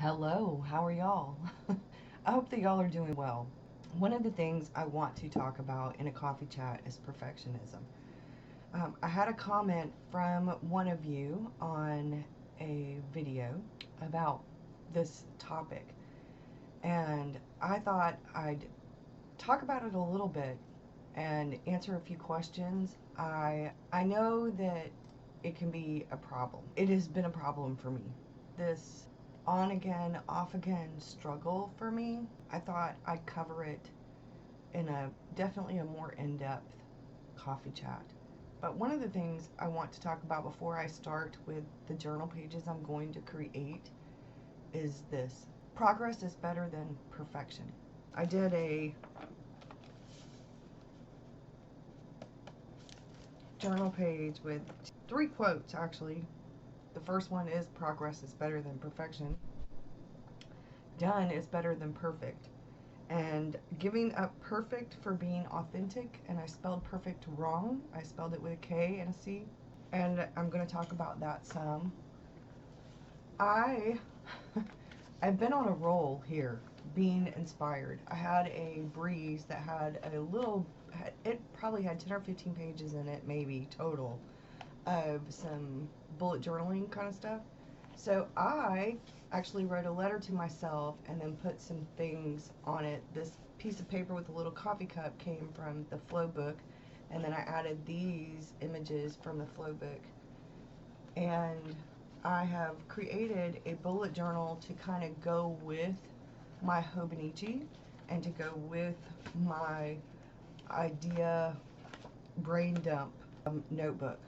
Hello, how are y'all? I hope that y'all are doing well. One of the things I want to talk about in a coffee chat is perfectionism. I had a comment from one of you on a video about this topic, and I thought I'd talk about it a little bit and answer a few questions. I know that it can be a problem. It has been a problem for me. This on again, off again struggle for me. I thought I'd cover it in a definitely a more in-depth coffee chat. But one of the things I want to talk about before I start with the journal pages I'm going to create is this. Progress is better than perfection. I did a journal page with 3 quotes actually. The first one is progress is better than perfection. Done is better than perfect. And giving up perfect for being authentic, and I spelled perfect wrong. I spelled it with a K and a C. And I'm going to talk about that some. I I've been on a roll here, being inspired. I had a breeze that had a little, it probably had 10 or 15 pages in it, maybe total, of some bullet journaling kind of stuff. So I actually wrote a letter to myself and then put some things on it. This piece of paper with a little coffee cup came from the flow book, and then I added these images from the flow book. And I have created a bullet journal to kind of go with my Hobonichi and to go with my idea brain dump notebook.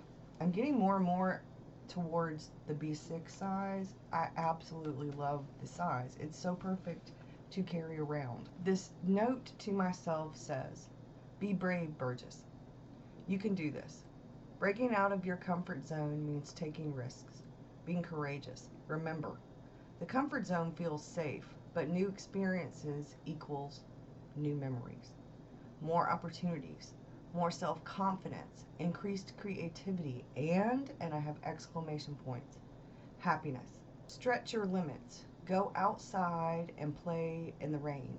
I'm getting more and more towards the B6 size. I absolutely love the size. It's so perfect to carry around. This note to myself says, "Be brave, Burgess. You can do this. Breaking out of your comfort zone means taking risks, being courageous. Remember, the comfort zone feels safe, but new experiences equals new memories, more opportunities, more self-confidence, increased creativity, and I have exclamation points, happiness. Stretch your limits. Go outside and play in the rain.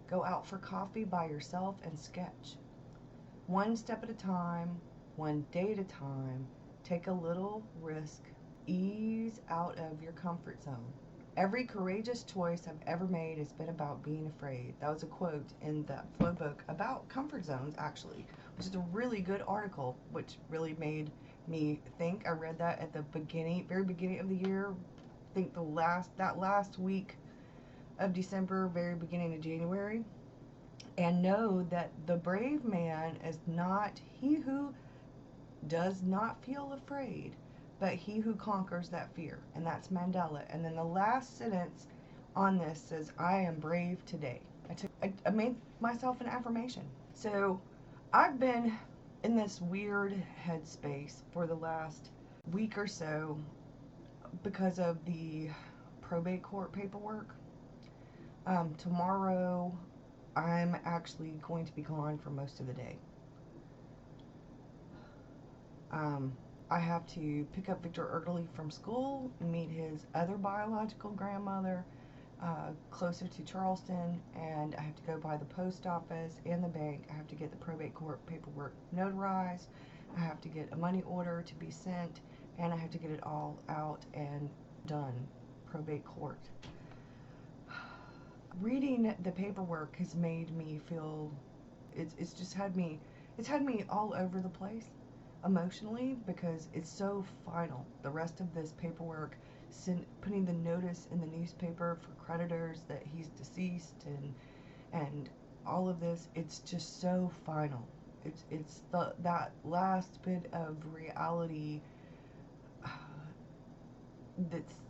Go out for coffee by yourself and sketch. One step at a time, one day at a time, take a little risk. Ease out of your comfort zone. Every courageous choice I've ever made has been about being afraid." That was a quote in that flow book about comfort zones, actually, which is a really good article, which really made me think. I read that at the very beginning of the year. I think that last week of December, very beginning of January. And know that the brave man is not he who does not feel afraid, but he who conquers that fear. And that's Mandela. And then the last sentence on this says, "I am brave today." I made myself an affirmation. So I've been in this weird headspace for the last week or so because of the probate court paperwork. Tomorrow I'm actually going to be gone for most of the day. I have to pick up Victor early from school, meet his other biological grandmother closer to Charleston, and I have to go by the post office and the bank. I have to get the probate court paperwork notarized. I have to get a money order to be sent, and I have to get it all out and done. Probate court. Reading the paperwork has made me feel, it's just had me all over the place emotionally, because it's so final. The rest of this paperwork, putting the notice in the newspaper for creditors that he's deceased, and all of this, it's just so final. It's that last bit of reality that's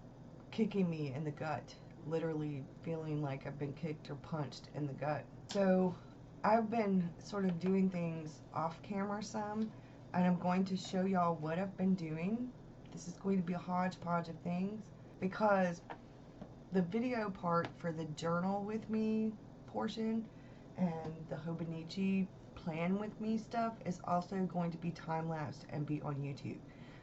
kicking me in the gut, literally feeling like I've been kicked or punched in the gut. So I've been sort of doing things off camera some, and I'm going to show y'all what I've been doing. This is going to be a hodgepodge of things, because the video part for the journal with me portion and the Hobonichi plan with me stuff is also going to be time-lapsed and be on YouTube.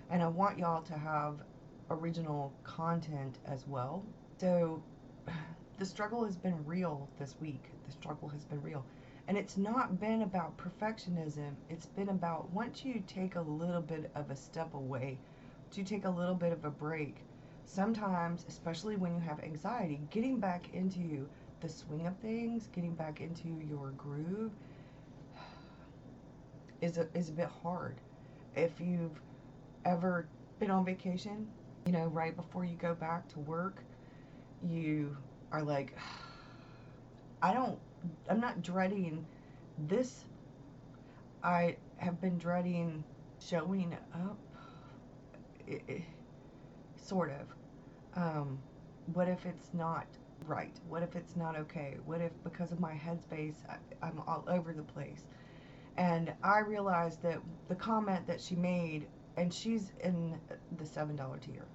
And I want y'all to have original content as well. So the struggle has been real this week. The struggle has been real. And it's not been about perfectionism. It's been about once you take a little bit of a step away, once you take a little bit of a break, sometimes, especially when you have anxiety, getting back into the swing of things, getting back into your groove is a bit hard. If you've ever been on vacation, you know, right before you go back to work, you are like, I'm not dreading this. I have been dreading showing up, sort of. What if it's not right? What if it's not okay? What if, because of my headspace, I'm all over the place? And I realized that the comment that she made, and she's in the $7 tier.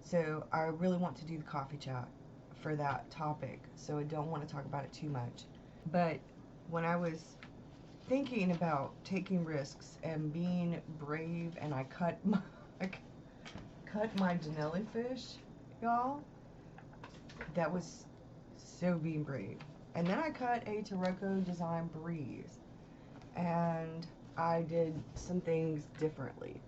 So I really want to do the coffee chat for that topic, so I don't want to talk about it too much. But when I was thinking about taking risks and being brave, and I cut my Janelli fish, y'all, that was so being brave. And then I cut a Taroko Design Breeze, and I did some things differently.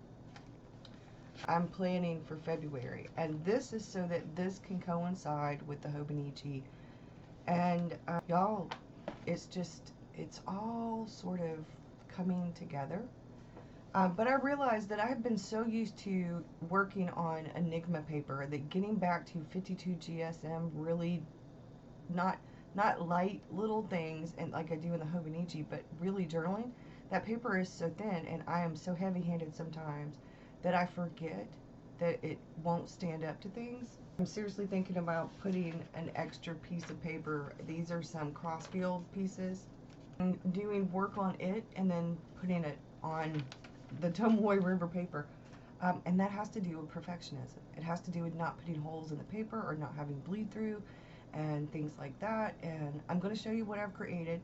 I'm planning for February, and this is so that this can coincide with the Hobonichi. And y'all, it's all sort of coming together. But I realized that I've been so used to working on Enigma paper that getting back to 52 GSM, really not light little things and like I do in the Hobonichi, but really journaling. That paper is so thin, and I am so heavy-handed sometimes that I forget that it won't stand up to things. I'm seriously thinking about putting an extra piece of paper. These are some Crossfield pieces. And doing work on it and then putting it on the Tomoe River paper. And that has to do with perfectionism. It has to do with not putting holes in the paper or not having bleed through and things like that. And I'm going to show you what I've created.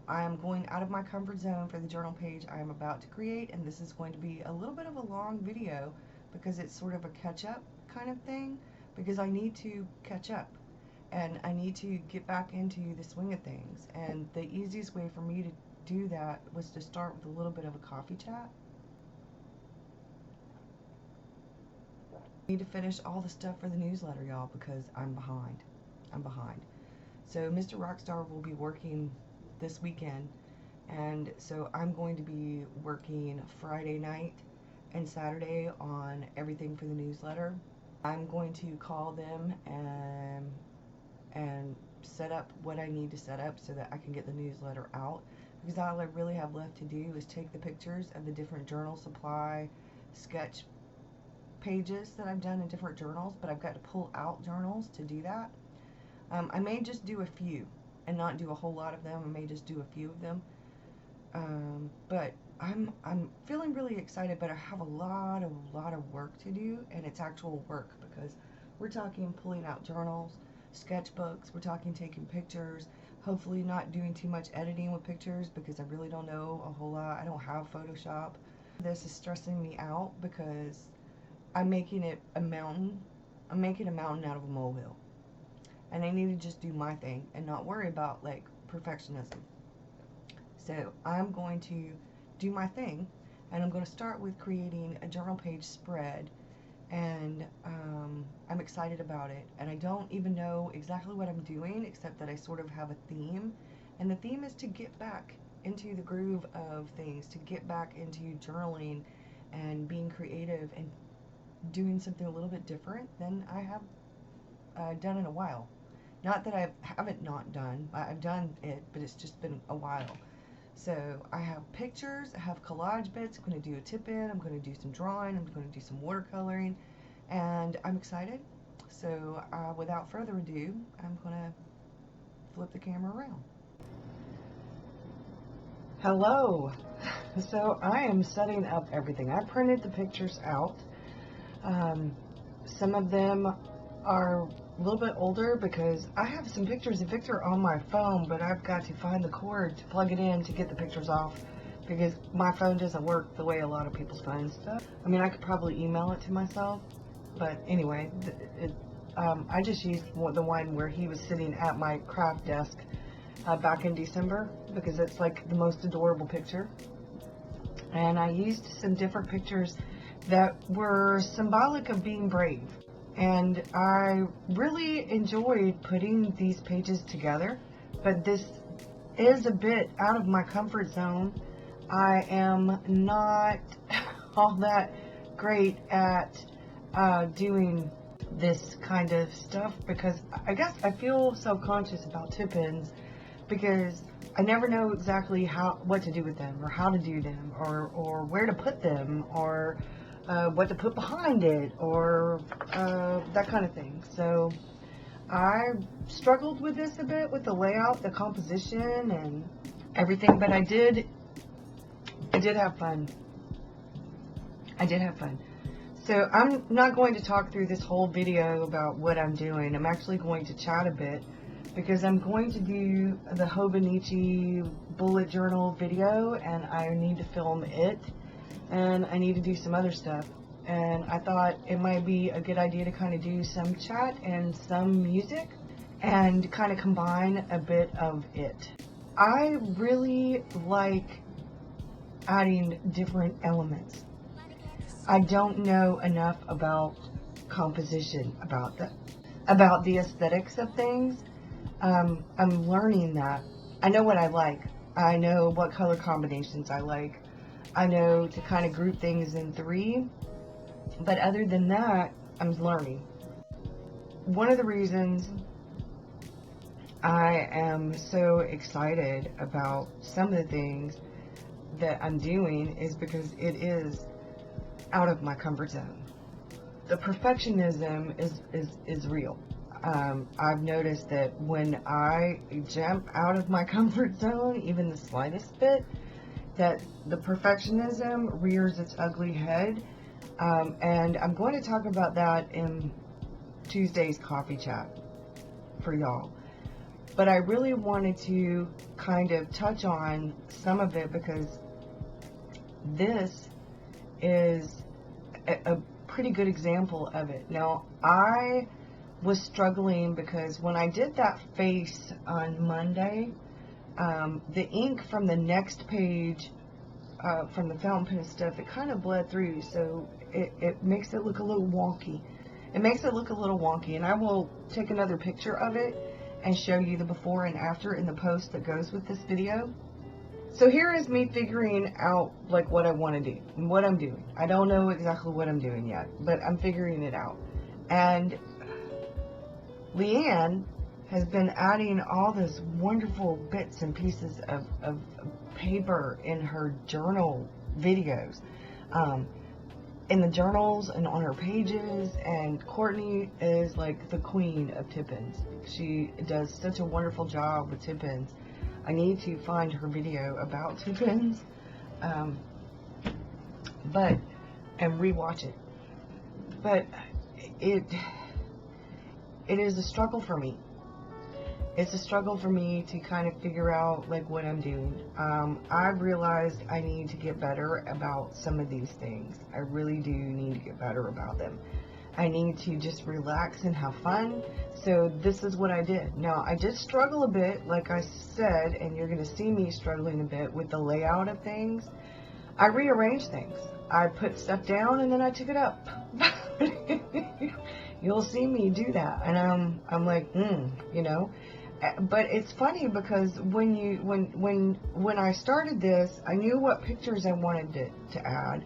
I am going out of my comfort zone for the journal page I am about to create, and this is going to be a little bit of a long video because it's sort of a catch-up kind of thing, because I need to catch up and I need to get back into the swing of things. And the easiest way for me to do that was to start with a little bit of a coffee chat. I need to finish all the stuff for the newsletter, y'all, because I'm behind. So Mr. Rockstar will be working this weekend, and so I'm going to be working Friday night and Saturday on everything for the newsletter. I'm going to call them and set up what I need to set up so that I can get the newsletter out, because all I really have left to do is take the pictures of the different journal supply sketch pages that I've done in different journals, but I've got to pull out journals to do that. I may just do a few and not do a whole lot of them. I may just do a few of them. But I'm feeling really excited, but I have a lot of work to do, and it's actual work, because we're talking pulling out journals, sketchbooks, we're talking taking pictures, hopefully not doing too much editing with pictures because I really don't know a whole lot. I don't have Photoshop. This is stressing me out because I'm making it a mountain. I'm making a mountain out of a molehill. And I need to just do my thing and not worry about like perfectionism. So I'm going to do my thing, and I'm going to start with creating a journal page spread, and I'm excited about it. And I don't even know exactly what I'm doing, except that I sort of have a theme, and the theme is to get back into the groove of things, to get back into journaling and being creative and doing something a little bit different than I have done in a while. Not that I haven't not done. I've done it, but it's just been a while. So I have pictures, I have collage bits. I'm going to do a tip-in, I'm going to do some drawing, I'm going to do some watercoloring, and I'm excited. So without further ado, I'm going to flip the camera around. Hello. So I am setting up everything. I printed the pictures out. Some of them are a little bit older because I have some pictures of Victor on my phone, but I've got to find the cord to plug it in to get the pictures off, because my phone doesn't work the way a lot of people's phones do. I mean, I could probably email it to myself, but anyway, I just used the one where he was sitting at my craft desk back in December, because it's like the most adorable picture. And I used some different pictures that were symbolic of being brave. And I really enjoyed putting these pages together, but this is a bit out of my comfort zone. I am not all that great at doing this kind of stuff, because I guess I feel self-conscious about tip-ins, because I never know exactly what to do with them, or how to do them, or where to put them, or what to put behind it, or that kind of thing. So I struggled with this a bit, with the layout, the composition, and everything, but I did have fun. I did have fun. So I'm not going to talk through this whole video about what I'm doing. I'm actually going to chat a bit, because I'm going to do the Hobonichi bullet journal video, and I need to film it, and I need to do some other stuff. And I thought it might be a good idea to kind of do some chat and some music, and kind of combine a bit of it. I really like adding different elements. I don't know enough about composition, about the aesthetics of things. I'm learning that. I know what I like. I know what color combinations I like. I know to kind of group things in 3. But other than that, I'm learning. One of the reasons I am so excited about some of the things that I'm doing is because it is out of my comfort zone. The perfectionism is real. I've noticed that when I jump out of my comfort zone, even the slightest bit, that the perfectionism rears its ugly head. And I'm going to talk about that in Tuesday's coffee chat for y'all. But I really wanted to kind of touch on some of it, because this is a pretty good example of it. Now, I was struggling because when I did that face on Monday, the ink from the next page, from the fountain pen and stuff, it kind of bled through, so it makes it look a little wonky. And I will take another picture of it and show you the before and after in the post that goes with this video. So here is me figuring out like what I want to do and what I'm doing. I don't know exactly what I'm doing yet, but I'm figuring it out. And Leanne has been adding all those wonderful bits and pieces of paper in her journal videos, in the journals and on her pages. And Courtney is like the queen of tip-ins. She does such a wonderful job with tip-ins. I need to find her video about tip-ins, and rewatch it. But it is a struggle for me. It's a struggle for me to kind of figure out like what I'm doing. I've realized I need to get better about some of these things. I really do need to get better about them. I need to just relax and have fun. So this is what I did. Now, I did struggle a bit, like I said, and you're going to see me struggling a bit with the layout of things. I rearranged things. I put stuff down and then I took it up. You'll see me do that. And I'm like, you know. But it's funny because when I started this, I knew what pictures I wanted to add.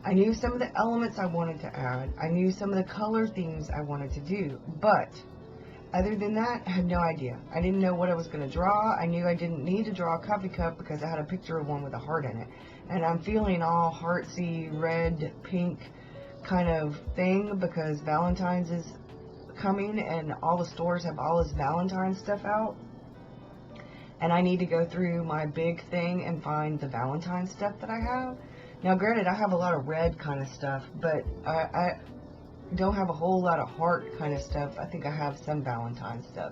I knew some of the elements I wanted to add. I knew some of the color themes I wanted to do. But other than that, I had no idea. I didn't know what I was going to draw. I knew I didn't need to draw a coffee cup because I had a picture of one with a heart in it. And I'm feeling all heartsy, red, pink kind of thing because Valentine's is coming and all the stores have all this Valentine's stuff out. And I need to go through my big thing and find the Valentine's stuff that I have. Now, granted, I have a lot of red kind of stuff, but I don't have a whole lot of heart kind of stuff. I think I have some Valentine's stuff.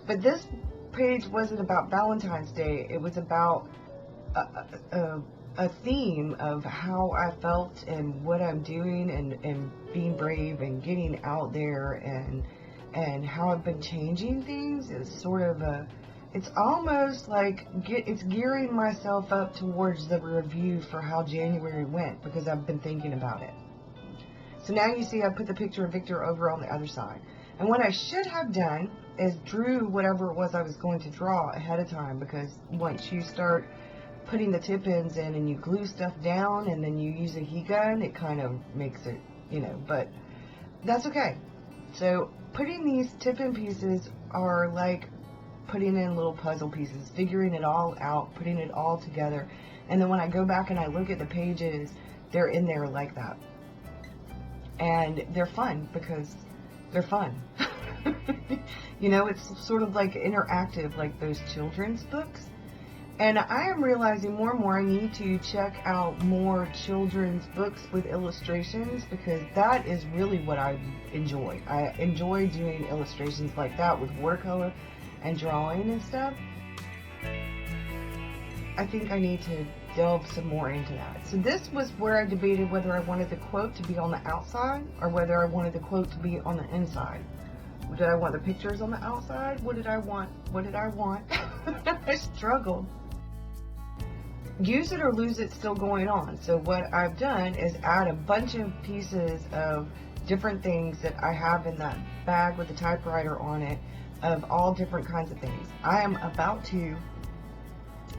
But this page wasn't about Valentine's Day. It was about a theme of how I felt and what I'm doing and being brave and getting out there and and how I've been changing things is sort of it's almost like it's gearing myself up towards the review for how January went, because I've been thinking about it. So now you see I put the picture of Victor over on the other side. And what I should have done is drew whatever it was I was going to draw ahead of time, because once you start putting the tip-ins in and you glue stuff down and then you use a heat gun, it kind of makes it, but that's okay. So putting these tip-in pieces are like putting in little puzzle pieces, figuring it all out, putting it all together. And then when I go back and I look at the pages, they're in there like that. And they're fun because they're fun. It's sort of like interactive, like those children's books. And I am realizing more and more I need to check out more children's books with illustrations, because that is really what I enjoy. I enjoy doing illustrations like that with watercolor and drawing and stuff. I think I need to delve some more into that. So this was where I debated whether I wanted the quote to be on the outside or whether I wanted the quote to be on the inside. Did I want the pictures on the outside? What did I want? I struggled. Use it or lose it still going on. So what I've done is add a bunch of pieces of different things that I have in that bag with the typewriter on it, of all different kinds of things. I am about to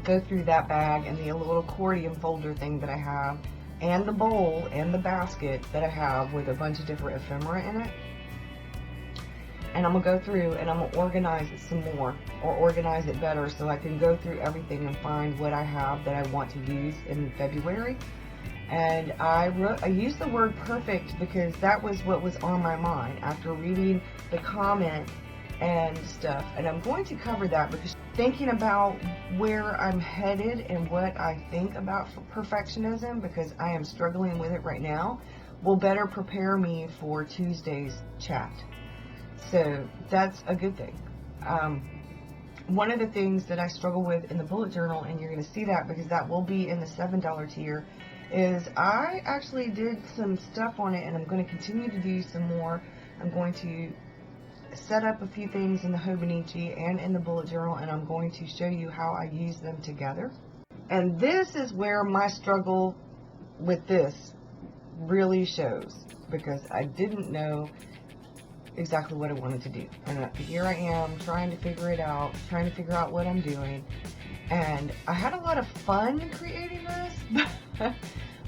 go through that bag and the little accordion folder thing that I have, and the bowl and the basket that I have with a bunch of different ephemera in it. And I'm going to go through and I'm going to organize it some more, or organize it better, so I can go through everything and find what I have that I want to use in February. And I used the word perfect because that was what was on my mind after reading the comment and stuff. And I'm going to cover that because thinking about where I'm headed and what I think about perfectionism, because I am struggling with it right now, will better prepare me for Tuesday's chat. So that's a good thing. One of the things that I struggle with in the bullet journal, and you're going to see that because that will be in the $7 tier, is I actually did some stuff on it, and I'm going to continue to do some more. I'm going to set up a few things in the Hobonichi and in the bullet journal, and I'm going to show you how I use them together. And this is where my struggle with this really shows, because I didn't know exactly what I wanted to do. And here I am trying to figure it out, trying to figure out what I'm doing. And I had a lot of fun creating this,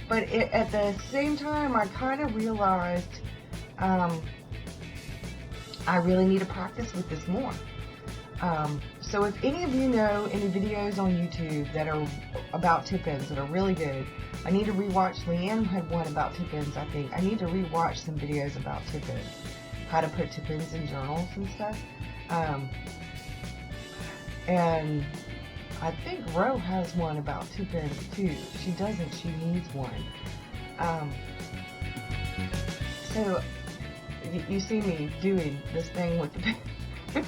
but at the same time, I kind of realized I really need to practice with this more. So if any of you know any videos on YouTube that are about tip-ins that are really good, I need to rewatch. Leanne had one about tip-ins, I think. I need to rewatch some videos about tip-ins, how to put tip-ins in journals and stuff. And I think Ro has one about tip-ins too. If she doesn't, she needs one. So you see me doing this thing with the pen.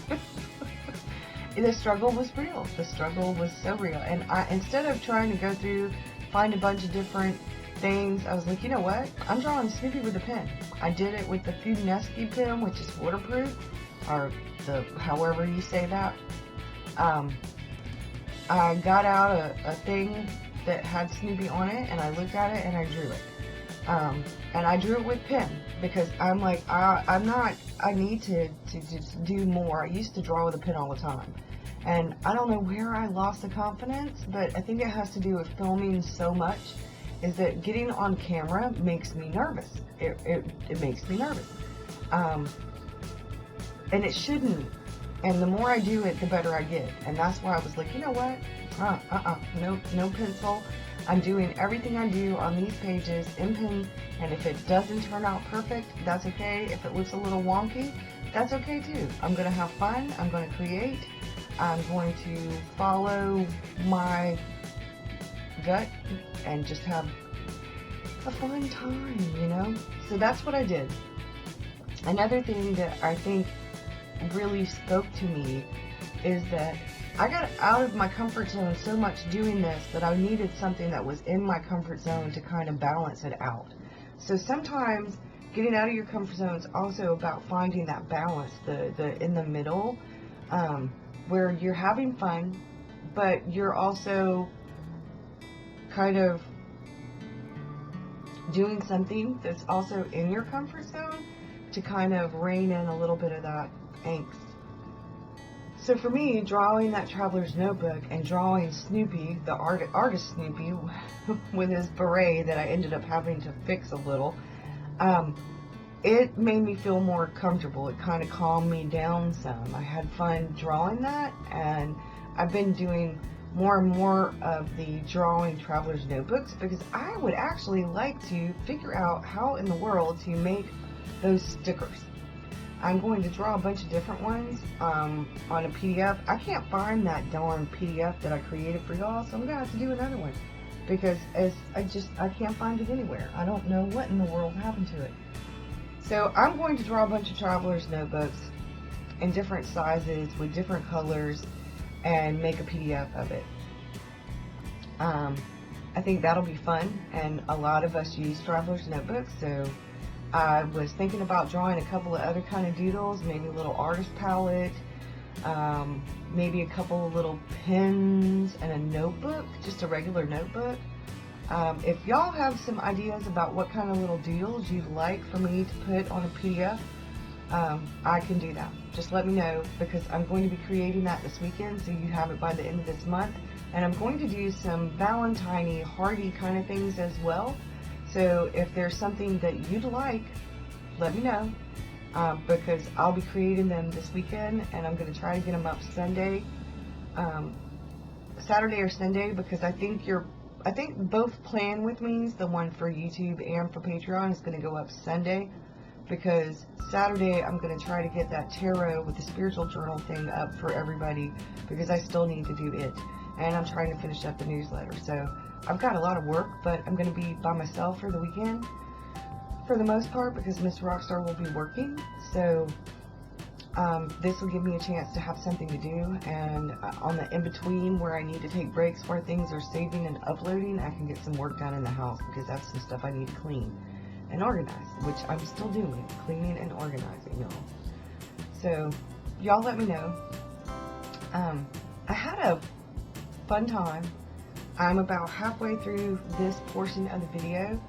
The struggle was real. The struggle was so real. And instead of trying to go through, find a bunch of different things, I was like, you know what? I'm drawing Snoopy with a pen. I did it with the Funesky pen, which is waterproof, or however you say that. I got out a thing that had Snoopy on it, and I looked at it and I drew it. And I drew it with pen because I'm like, I need to just do more. I used to draw with a pen all the time. And I don't know where I lost the confidence, but I think it has to do with filming so much, is that getting on camera makes me nervous. It makes me nervous. And it shouldn't. And the more I do it, the better I get. And that's why I was like, you know what? No pencil. I'm doing everything I do on these pages in pen, and if it doesn't turn out perfect, that's okay. If it looks a little wonky, that's okay too. I'm going to have fun. I'm going to create. I'm going to follow my gut and just have a fun time, you know? So that's what I did. Another thing that I think really spoke to me is that I got out of my comfort zone so much doing this that I needed something that was in my comfort zone to kind of balance it out. So sometimes getting out of your comfort zone is also about finding that balance, the in the middle, where you're having fun, but you're also kind of doing something that's also in your comfort zone to kind of rein in a little bit of that angst. So for me, drawing that traveler's notebook and drawing Snoopy, the artist Snoopy, with his beret that I ended up having to fix a little, it made me feel more comfortable. It kind of calmed me down some. I had fun drawing that, and I've been doing more and more of the drawing traveler's notebooks because I would actually like to figure out how in the world to make those stickers. I'm going to draw a bunch of different ones on a PDF. I can't find that darn PDF that I created for y'all, so I'm going to have to do another one because I can't find it anywhere. I don't know what in the world happened to it. So I'm going to draw a bunch of traveler's notebooks in different sizes with different colors and make a PDF of it. I think that'll be fun, and a lot of us use traveler's notebooks, so I was thinking about drawing a couple of other kind of doodles, maybe a little artist palette, maybe a couple of little pens and a notebook, just a regular notebook. If y'all have some ideas about what kind of little doodles you'd like for me to put on a PDF, I can do that. Just let me know, because I'm going to be creating that this weekend, so you have it by the end of this month. And I'm going to do some Valentine-y, hearty kind of things as well. So if there's something that you'd like, let me know, because I'll be creating them this weekend, and I'm going to try to get them up Sunday, Saturday or Sunday, because I think both Plan With Me's, the one for YouTube and for Patreon, is going to go up Sunday, because Saturday I'm going to try to get that tarot with the spiritual journal thing up for everybody, because I still need to do it, and I'm trying to finish up the newsletter. So I've got a lot of work, but I'm going to be by myself for the weekend for the most part, because Miss Rockstar will be working. So this will give me a chance to have something to do, and on the in-between where I need to take breaks where things are saving and uploading, I can get some work done in the house, because that's some stuff I need to clean and organize, which I'm still doing, cleaning and organizing, y'all. So y'all let me know. I had a fun time. I'm about halfway through this portion of the video,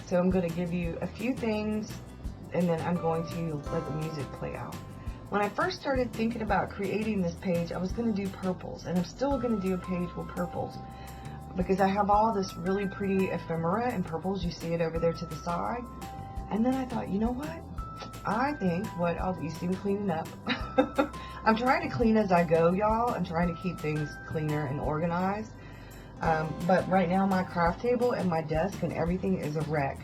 so I'm going to give you a few things, and then I'm going to let the music play out. When I first started thinking about creating this page, I was going to do purples, and I'm still going to do a page with purples, because I have all this really pretty ephemera in purples. You see it over there to the side. And then I thought, you know what? I think you see me cleaning up. I'm trying to clean as I go, y'all. I'm trying to keep things cleaner and organized. But right now my craft table and my desk and everything is a wreck.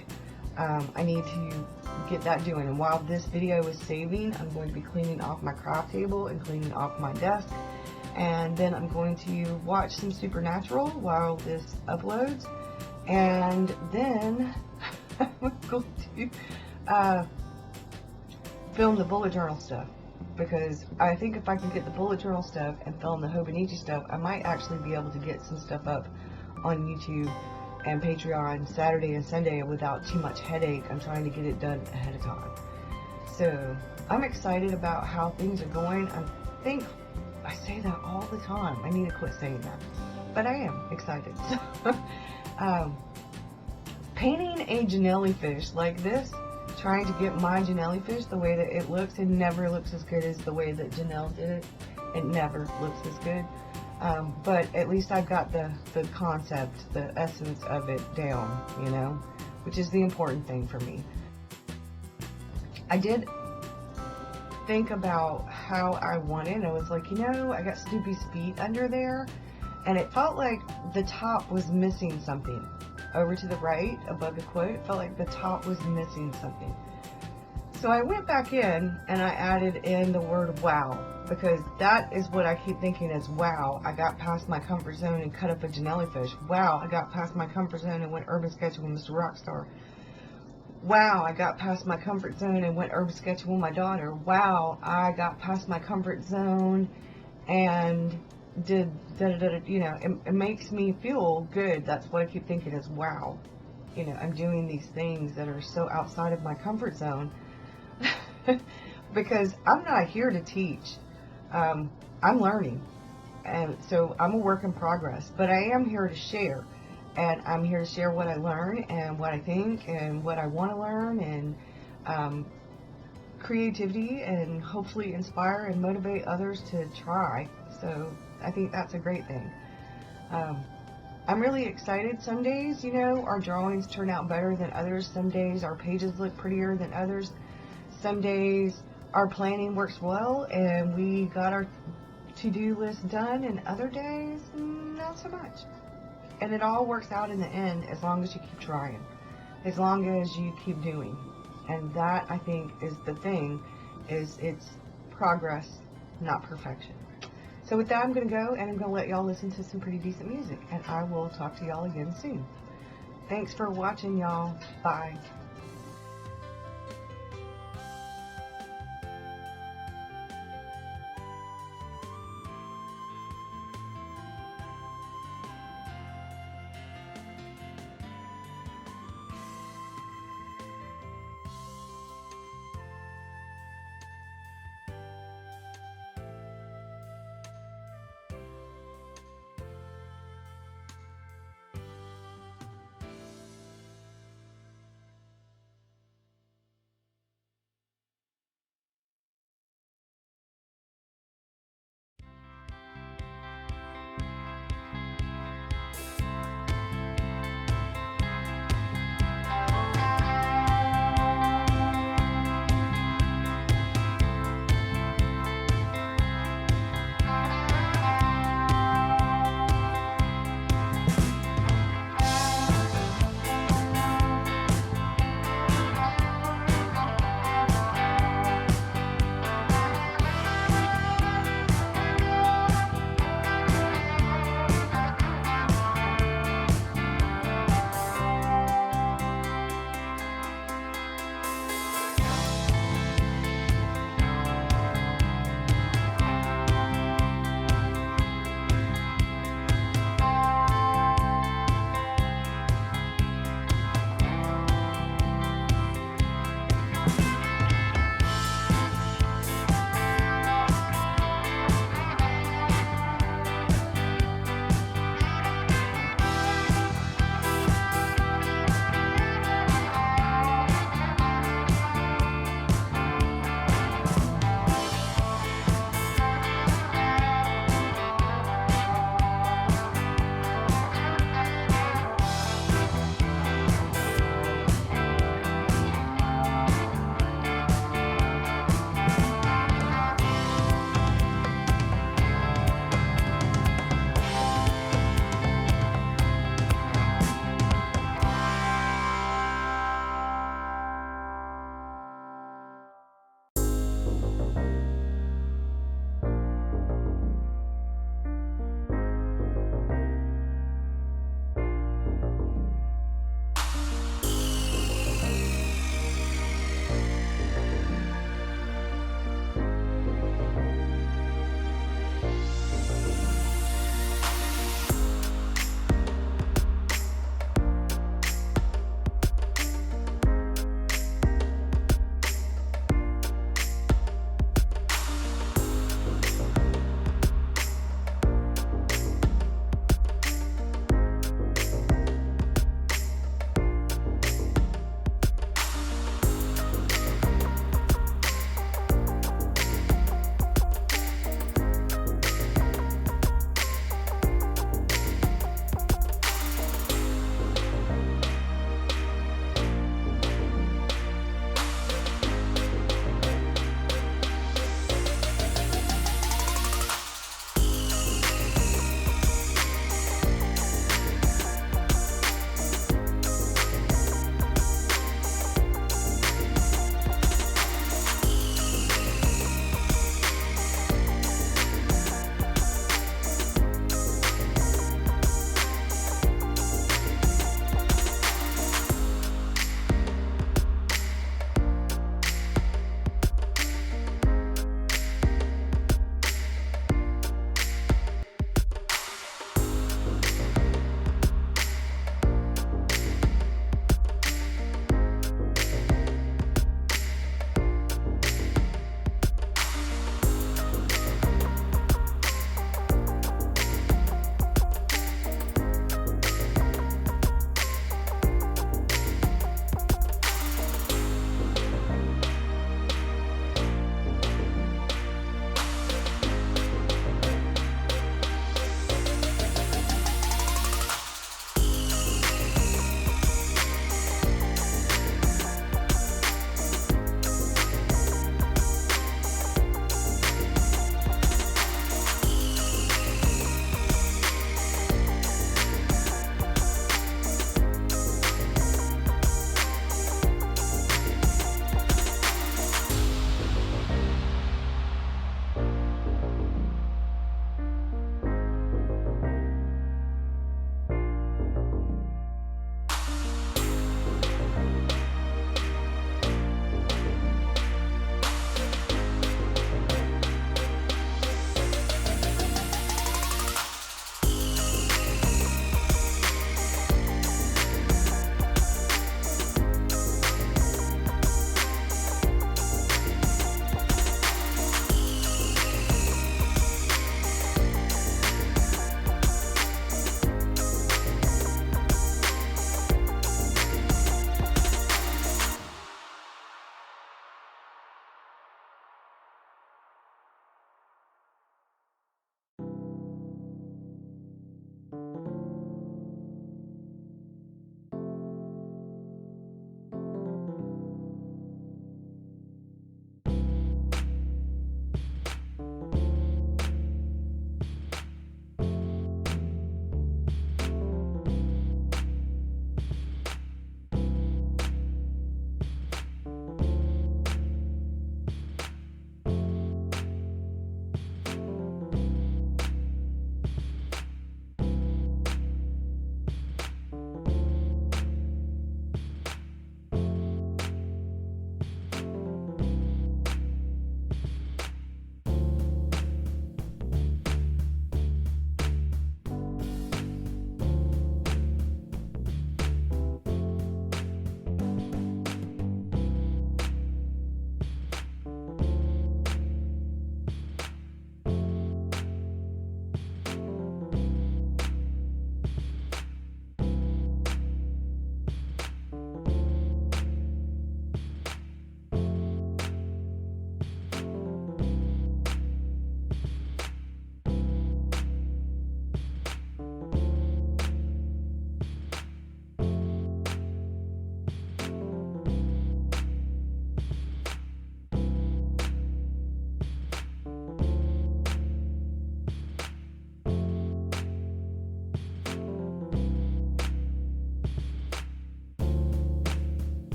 I need to get that doing. And while this video is saving, I'm going to be cleaning off my craft table and cleaning off my desk. And then I'm going to watch some Supernatural while this uploads. And then I'm going to film the bullet journal stuff. Because I think if I can get the bullet journal stuff and film the Hobonichi stuff, I might actually be able to get some stuff up on YouTube and Patreon Saturday and Sunday without too much headache. I'm trying to get it done ahead of time. So I'm excited about how things are going. I say that all the time. I need to quit saying that. But I am excited. Painting a jellyfish like this, trying to get my jellyfish the way that it looks, it never looks as good as the way that Janelle did it. It never looks as good. But at least I've got the concept, the essence of it down, you know, which is the important thing for me. I did think about how I wanted. I was like, you know, I got Snoopy's feet under there, and it felt like the top was missing something. Over to the right, above the quote, it felt like the top was missing something. So I went back in and I added in the word wow, because that is what I keep thinking is, wow, I got past my comfort zone and cut up a jellyfish. Wow, I got past my comfort zone and went urban sketching with Mr. Rockstar. Wow, I got past my comfort zone and went urban sketching with my daughter. Wow, I got past my comfort zone and did da-da-da-da, you know, it makes me feel good. That's what I keep thinking is wow. you know, I'm doing these things that are so outside of my comfort zone because I'm not here to teach. I'm learning, and so I'm a work in progress, but I am here to share, and I'm here to share what I learn and what I think and what I want to learn, and creativity, and hopefully inspire and motivate others to try. So I think that's a great thing. Um, I'm really excited. Some days, you know, our drawings turn out better than others. Some days our pages look prettier than others. Some days our planning works well and we got our to-do list done, and other days, not so much. And it all works out in the end as long as you keep trying, as long as you keep doing. And that, I think, is the thing, is it's progress, not perfection. So with that, I'm going to go, and I'm going to let y'all listen to some pretty decent music, and I will talk to y'all again soon. Thanks for watching, y'all. Bye.